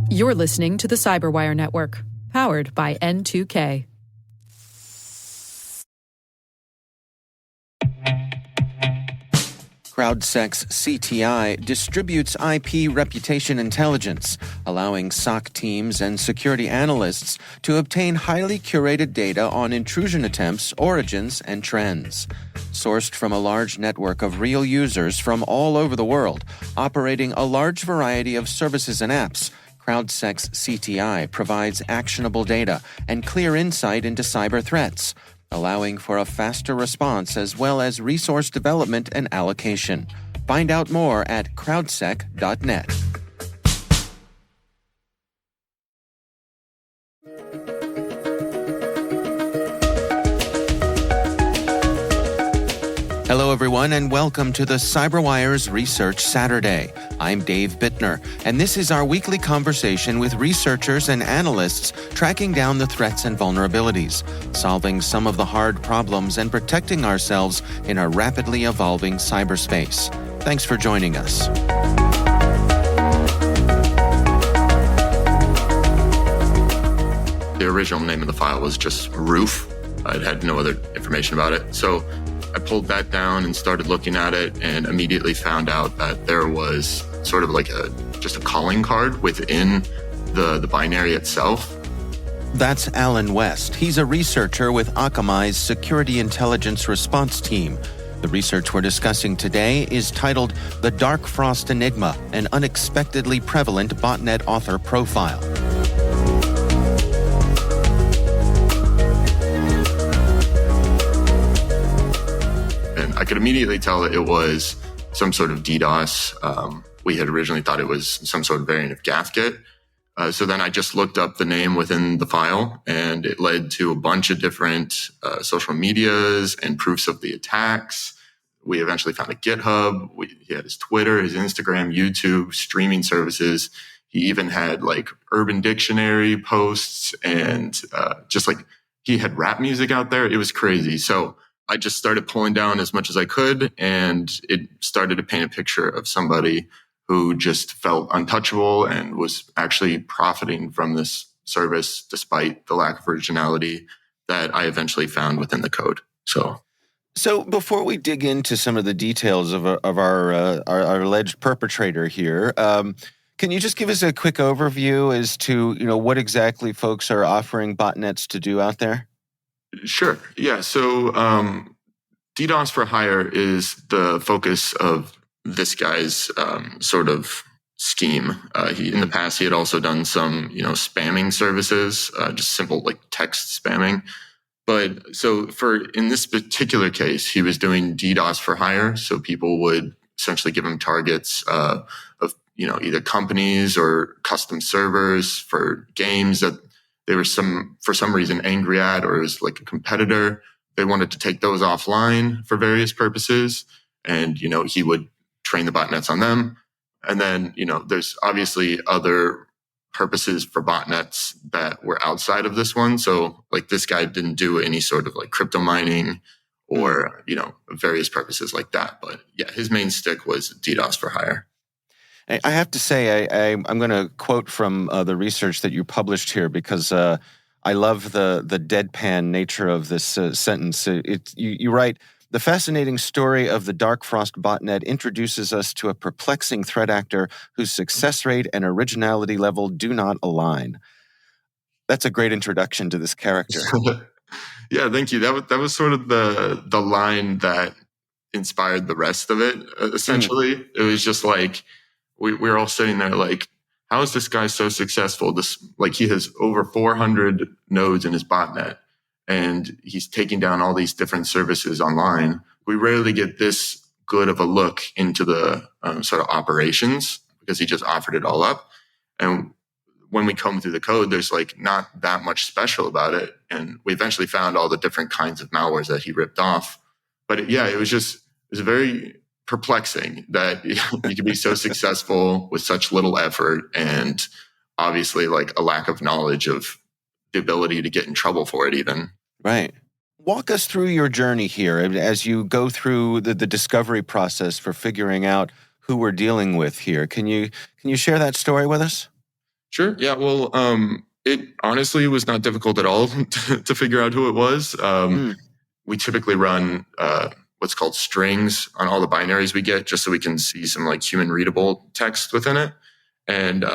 You're listening to the Cyberwire Network, powered by N2K. CrowdSec's CTI distributes IP reputation intelligence, allowing SOC teams and security analysts to obtain highly curated data on intrusion attempts, origins, and trends. Sourced from a large network of real users from all over the world, operating a large variety of services and apps, CrowdSec's CTI provides actionable data and clear insight into cyber threats, allowing for a faster response as well as resource development and allocation. Find out more at crowdsec.net. Hello, everyone, and welcome to the CyberWire's Research Saturday. I'm Dave Bittner, and this is our weekly conversation with researchers and analysts tracking down the threats and vulnerabilities, solving some of the hard problems, and protecting ourselves in a rapidly evolving cyberspace. Thanks for joining us. The original name of the file was just roof. It had no other information about it. So I pulled that down and started looking at it and immediately found out that there was sort of like just a calling card within the binary itself. That's Alan West. He's a researcher with Akamai's Security Intelligence Response Team. The research we're discussing today is titled The Dark Frost Enigma, an unexpectedly prevalent botnet author profile. I could immediately tell that it was some sort of DDoS. We had originally thought it was some sort of variant of GAFGit. So then I just looked up the name within the file, and it led to a bunch of different social medias and proofs of the attacks. We eventually found a GitHub. He had his Twitter, his Instagram, YouTube, streaming services. He even had like Urban Dictionary posts and just like he had rap music out there. It was crazy. So I just started pulling down as much as I could, and it started to paint a picture of somebody who just felt untouchable and was actually profiting from this service despite the lack of originality that I eventually found within the code. So before we dig into some of the details of our alleged perpetrator here, can you just give us a quick overview as to what exactly folks are offering botnets to do out there? Sure. Yeah. So DDoS for hire is the focus of this guy's sort of scheme. In the past, he had also done some, spamming services, just simple like text spamming. But so in this particular case, he was doing DDoS for hire. So people would essentially give him targets of, either companies or custom servers for games that they were for some reason angry at, or it was like a competitor. They wanted to take those offline for various purposes. And, he would train the botnets on them. And then, there's obviously other purposes for botnets that were outside of this one. So like this guy didn't do any sort of like crypto mining or, various purposes like that. But yeah, his main stick was DDoS for hire. I have to say, I'm going to quote from the research that you published here because I love the deadpan nature of this sentence. You write, "The fascinating story of the Dark Frost botnet introduces us to a perplexing threat actor whose success rate and originality level do not align." That's a great introduction to this character. Yeah, thank you. That was sort of the line that inspired the rest of it, essentially. It was just like, we're all sitting there like, how is this guy so successful? He has over 400 nodes in his botnet, and he's taking down all these different services online. We rarely get this good of a look into the sort of operations because he just offered it all up. And when we comb through the code, there's like not that much special about it. And we eventually found all the different kinds of malwares that he ripped off. But it was very perplexing that you could be so successful with such little effort, and obviously like a lack of knowledge of the ability to get in trouble for it even. Right. Walk us through your journey here as you go through the discovery process for figuring out who we're dealing with here. Can you share that story with us? Sure. Yeah. Well, it honestly was not difficult at all to figure out who it was. We typically run what's called strings on all the binaries we get, just so we can see some like human readable text within it. And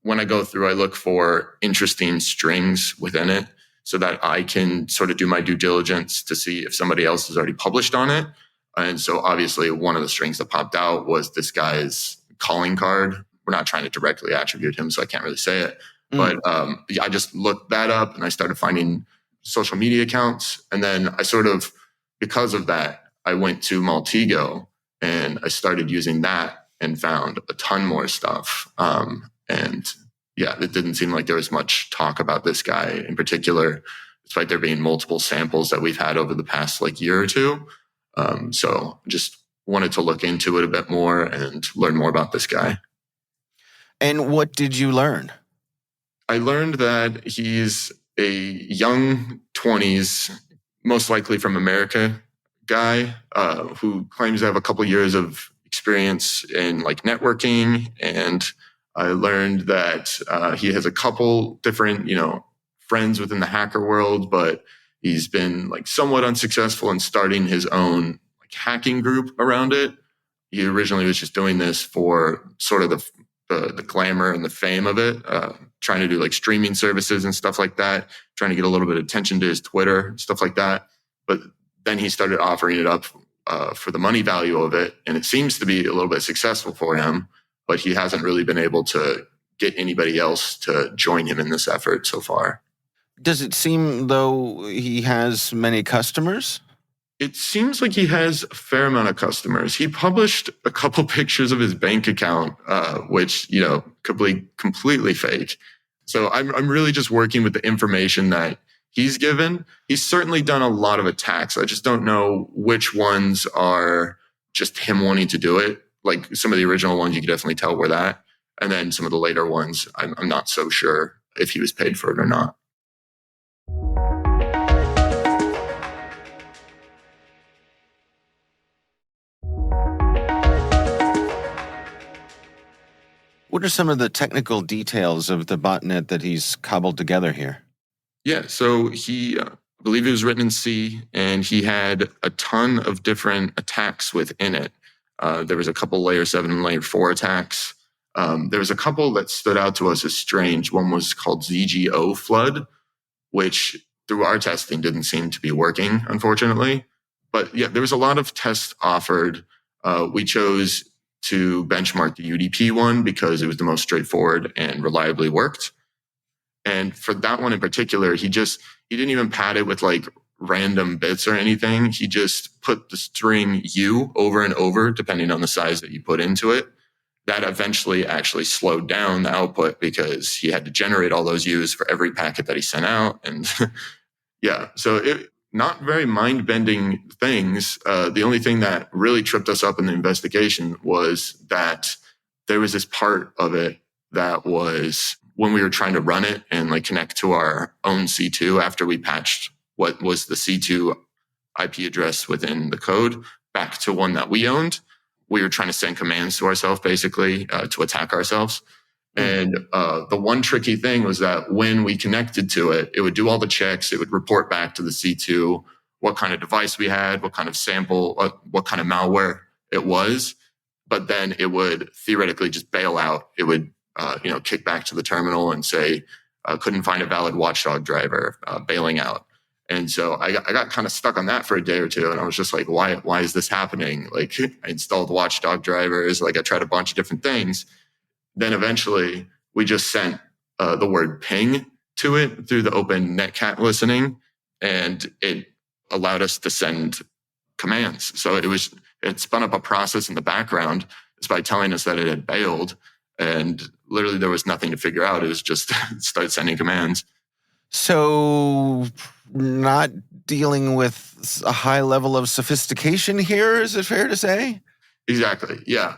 when I go through, I look for interesting strings within it so that I can sort of do my due diligence to see if somebody else has already published on it. And so obviously one of the strings that popped out was this guy's calling card. We're not trying to directly attribute him, so I can't really say it. But I just looked that up and I started finding social media accounts. And then I sort of, because of that, I went to Maltego and I started using that and found a ton more stuff. And yeah, it didn't seem like there was much talk about this guy in particular, despite there being multiple samples that we've had over the past like year or two. So just wanted to look into it a bit more and learn more about this guy. And what did you learn? I learned that he's a young 20s, most likely from America guy, who claims to have a couple years of experience in like networking. And I learned that he has a couple different, friends within the hacker world, but he's been like somewhat unsuccessful in starting his own like hacking group around it. He originally was just doing this for sort of the glamour and the fame of it, trying to do like streaming services and stuff like that, trying to get a little bit of attention to his Twitter, stuff like that. But then he started offering it up for the money value of it. And it seems to be a little bit successful for him, but he hasn't really been able to get anybody else to join him in this effort so far. Does it seem though he has many customers? It seems like he has a fair amount of customers. He published a couple pictures of his bank account, which, could be completely fake. So I'm really just working with the information that he's given. He's certainly done a lot of attacks. I just don't know which ones are just him wanting to do it. Like some of the original ones, you can definitely tell were that. And then some of the later ones, I'm not so sure if he was paid for it or not. What are some of the technical details of the botnet that he's cobbled together here? Yeah, so I believe it was written in C, and he had a ton of different attacks within it. There was a couple layer 7 and layer 4 attacks. There was a couple that stood out to us as strange. One was called ZGO flood, which through our testing didn't seem to be working, unfortunately. But yeah, there was a lot of tests offered. We chose to benchmark the UDP one because it was the most straightforward and reliably worked. And for that one in particular, he didn't even pad it with like random bits or anything. He just put the string U over and over, depending on the size that you put into it. That eventually actually slowed down the output because he had to generate all those U's for every packet that he sent out. And yeah, so not very mind-bending things. The only thing that really tripped us up in the investigation was that there was this part of it that was when we were trying to run it and like connect to our own C2 after we patched what was the C2 IP address within the code back to one that we owned. We were trying to send commands to ourselves, basically, to attack ourselves. And the one tricky thing was that when we connected to it, it would do all the checks. It would report back to the C2 what kind of device we had, what kind of sample, what kind of malware it was. But then it would theoretically just bail out. It would, kick back to the terminal and say, couldn't find a valid watchdog driver, bailing out. And so I got kind of stuck on that for a day or two. And I was just like, why is this happening? Like I installed watchdog drivers. Like I tried a bunch of different things. Then eventually we just sent the word ping to it through the open netcat listening, and it allowed us to send commands. So it spun up a process in the background just by telling us that it had bailed, and literally there was nothing to figure out. It was just start sending commands. So not dealing with a high level of sophistication here, is it fair to say? Exactly. Yeah.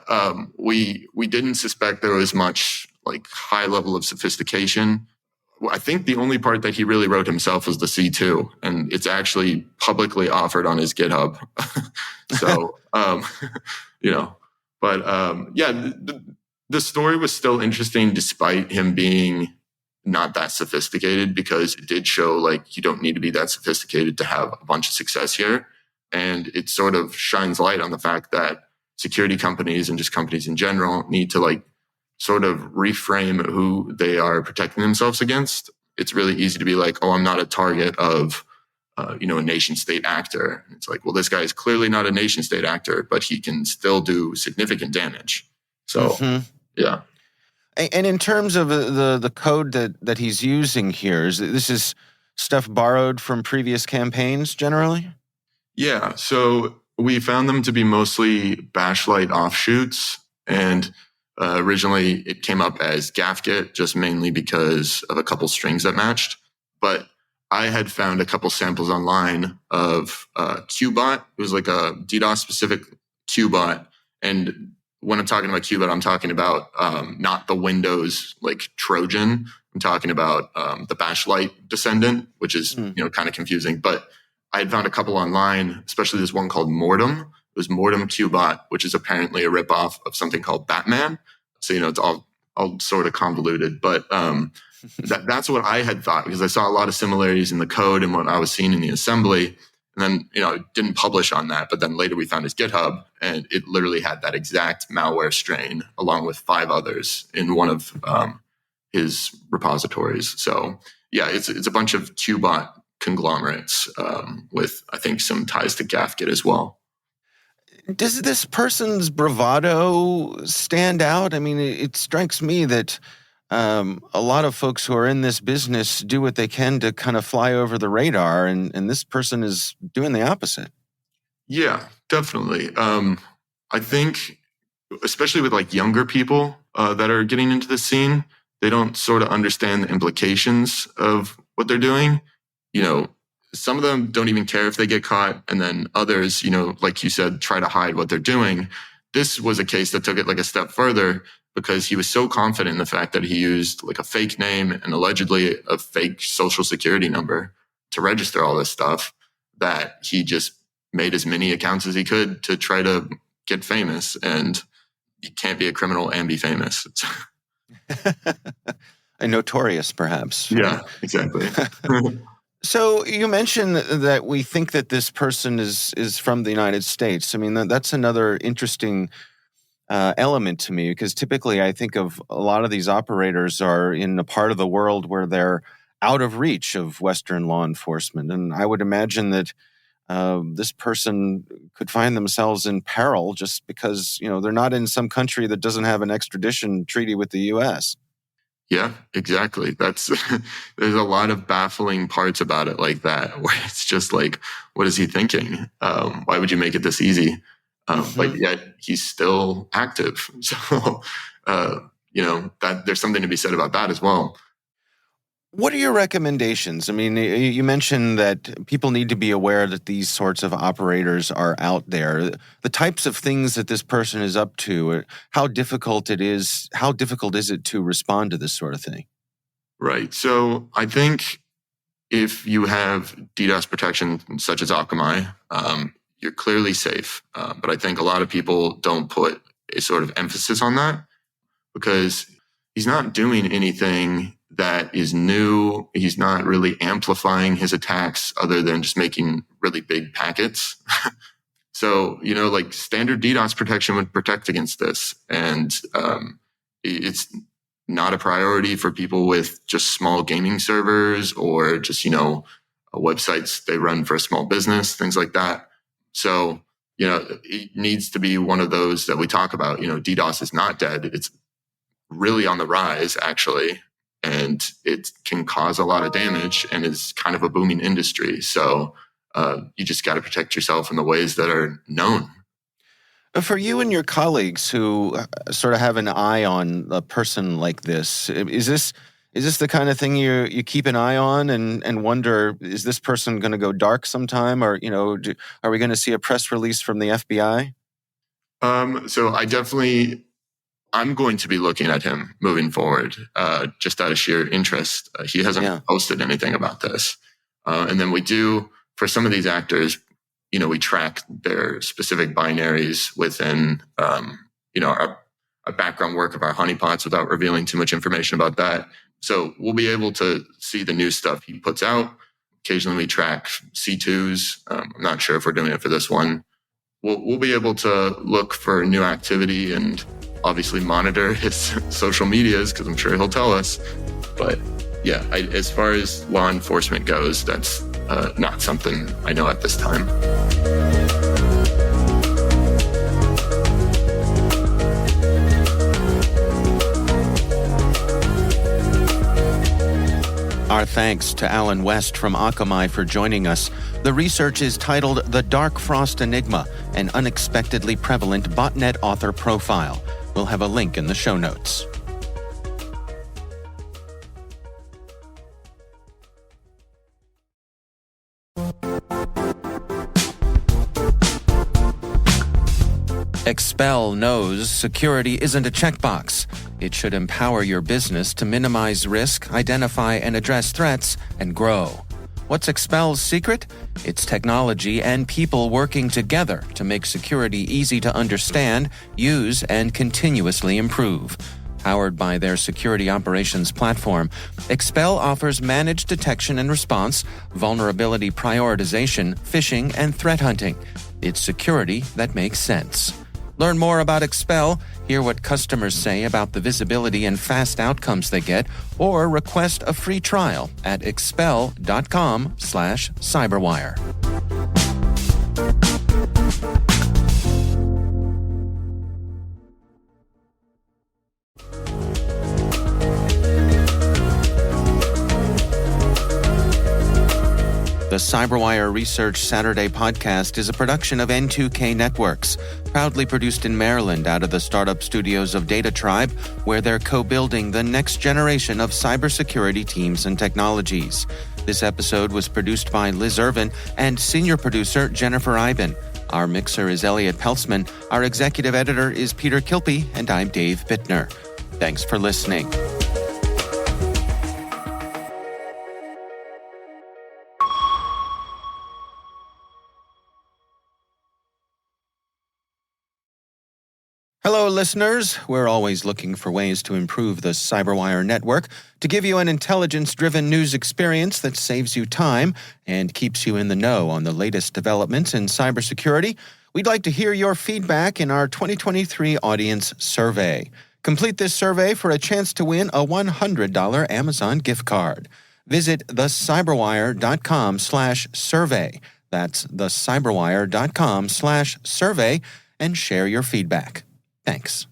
We didn't suspect there was much like high level of sophistication. I think the only part that he really wrote himself was the C2, and it's actually publicly offered on his GitHub. So, But the story was still interesting despite him being not that sophisticated, because it did show like you don't need to be that sophisticated to have a bunch of success here. And it sort of shines light on the fact that security companies and just companies in general need to like sort of reframe who they are protecting themselves against. It's really easy to be like, oh, I'm not a target of, a nation state actor. It's like, well, this guy is clearly not a nation state actor, but he can still do significant damage. So, yeah. And in terms of the code that he's using here, this is stuff borrowed from previous campaigns generally? Yeah. So we found them to be mostly Bashlight offshoots. And originally it came up as GAFGit, just mainly because of a couple strings that matched. But I had found a couple samples online of Qbot. It was like a DDoS specific Qbot. And when I'm talking about Qbot, I'm talking about not the Windows like Trojan. I'm talking about the Bashlight descendant, which is kind of confusing. But I had found a couple online, especially this one called Mortem. It was Mortem Qbot, which is apparently a ripoff of something called Batman. So it's all sort of convoluted, but that's what I had thought, because I saw a lot of similarities in the code and what I was seeing in the assembly. And then, didn't publish on that. But then later we found his GitHub, and it literally had that exact malware strain along with 5 others in one of his repositories. So yeah, it's a bunch of Qbot conglomerates with, I think, some ties to GAFGit as well. Does this person's bravado stand out? I mean, it strikes me that a lot of folks who are in this business do what they can to kind of fly over the radar, and this person is doing the opposite. Yeah, definitely. I think, especially with like younger people that are getting into the scene, they don't sort of understand the implications of what they're doing. Some of them don't even care if they get caught, and then others, like you said, try to hide what they're doing. This was a case that took it like a step further, because he was so confident in the fact that he used like a fake name and allegedly a fake social security number to register all this stuff, that he just made as many accounts as he could to try to get famous. And you can't be a criminal and be famous. And notorious, perhaps. Yeah, exactly. So you mentioned that we think that this person is from the United States. I mean, that's another interesting element to me, because typically I think of a lot of these operators are in a part of the world where they're out of reach of Western law enforcement. And I would imagine that this person could find themselves in peril just because, they're not in some country that doesn't have an extradition treaty with the U.S. Yeah, exactly. There's a lot of baffling parts about it like that, where it's just like, what is he thinking? Why would you make it this easy? But yet he's still active. So, that there's something to be said about that as well. What are your recommendations? I mean, you mentioned that people need to be aware that these sorts of operators are out there. The types of things that this person is up to, how difficult is it to respond to this sort of thing? Right. So I think if you have DDoS protection such as Akamai, you're clearly safe. But I think a lot of people don't put a sort of emphasis on that, because he's not doing anything that is new. He's not really amplifying his attacks other than just making really big packets. So, like standard DDoS protection would protect against this. And it's not a priority for people with just small gaming servers or just, websites they run for a small business, things like that. So, it needs to be one of those that we talk about. DDoS is not dead. It's really on the rise, actually. And it can cause a lot of damage and is kind of a booming industry. So you just got to protect yourself in the ways that are known. For you and your colleagues who sort of have an eye on a person like this, is this the kind of thing you keep an eye on and wonder, is this person going to go dark sometime? Or, are we going to see a press release from the FBI? So I'm going to be looking at him moving forward, just out of sheer interest. He hasn't posted anything about this. And then we do, for some of these actors, we track their specific binaries within, our background work of our honeypots without revealing too much information about that. So we'll be able to see the new stuff he puts out. Occasionally we track C2s. I'm not sure if we're doing it for this one. We'll be able to look for new activity and obviously monitor his social medias, because I'm sure he'll tell us. But yeah, as far as law enforcement goes, that's not something I know at this time. Our thanks to Alan West from Akamai for joining us. The research is titled The Dark Frost Enigma, an unexpectedly prevalent botnet author profile. We'll have a link in the show notes. Expel knows security isn't a checkbox. It should empower your business to minimize risk, identify and address threats, and grow. What's Expel's secret? It's technology and people working together to make security easy to understand, use, and continuously improve. Powered by their security operations platform, Expel offers managed detection and response, vulnerability prioritization, phishing, and threat hunting. It's security that makes sense. Learn more about Expel, hear what customers say about the visibility and fast outcomes they get, or request a free trial at expel.com/cyberwire. The CyberWire Research Saturday podcast is a production of N2K Networks, proudly produced in Maryland out of the startup studios of Data Tribe, where they're co-building the next generation of cybersecurity teams and technologies. This episode was produced by Liz Irvin and senior producer Jennifer Iben. Our mixer is Elliot Peltzman, our executive editor is Peter Kilpie, and I'm Dave Bittner. Thanks for listening. Hello, listeners. We're always looking for ways to improve the CyberWire network to give you an intelligence-driven news experience that saves you time and keeps you in the know on the latest developments in cybersecurity. We'd like to hear your feedback in our 2023 audience survey. Complete this survey for a chance to win a $100 Amazon gift card. Visit thecyberwire.com/survey. That's thecyberwire.com/survey and share your feedback. Thanks.